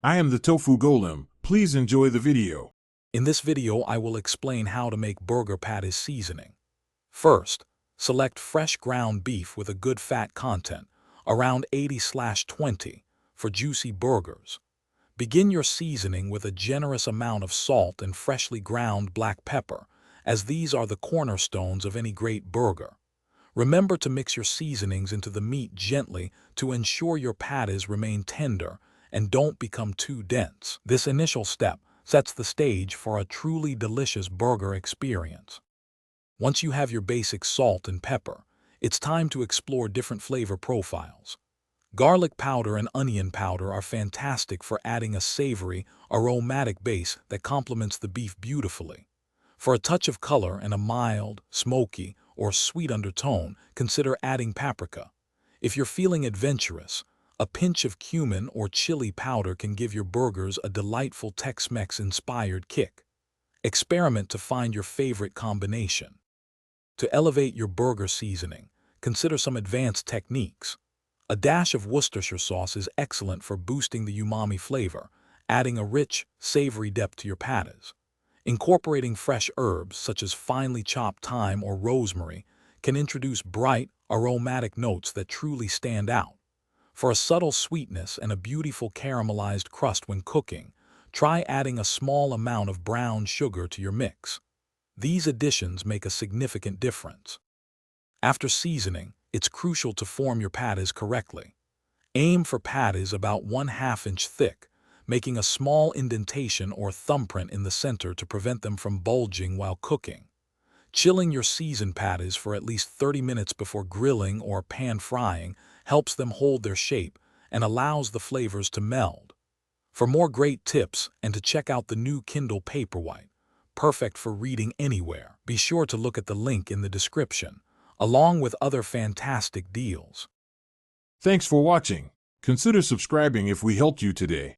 I am the Tofu Golem. Please enjoy the video. In this video, I will explain how to make burger patties seasoning. First, select fresh ground beef with a good fat content, around 80/20, for juicy burgers. Begin your seasoning with a generous amount of salt and freshly ground black pepper, as these are the cornerstones of any great burger. Remember to mix your seasonings into the meat gently to ensure your patties remain tender and don't become too dense. This initial step sets the stage for a truly delicious burger experience. Once you have your basic salt and pepper, it's time to explore different flavor profiles. Garlic powder and onion powder are fantastic for adding a savory, aromatic base that complements the beef beautifully. For a touch of color and a mild, smoky, or sweet undertone, consider adding paprika. If you're feeling adventurous, a pinch of cumin or chili powder can give your burgers a delightful Tex-Mex-inspired kick. Experiment to find your favorite combination. To elevate your burger seasoning, consider some advanced techniques. A dash of Worcestershire sauce is excellent for boosting the umami flavor, adding a rich, savory depth to your patties. Incorporating fresh herbs such as finely chopped thyme or rosemary can introduce bright, aromatic notes that truly stand out. For a subtle sweetness and a beautiful caramelized crust when cooking, try adding a small amount of brown sugar to your mix. These additions make a significant difference. After seasoning, it's crucial to form your patties correctly. Aim for patties about 1/2 inch thick, making a small indentation or thumbprint in the center to prevent them from bulging while cooking. Chilling your seasoned patties for at least 30 minutes before grilling or pan frying helps them hold their shape and allows the flavors to meld. For more great tips and to check out the new Kindle Paperwhite, perfect for reading anywhere, be sure to look at the link in the description, along with other fantastic deals. Thanks for watching. Consider subscribing if we helped you today.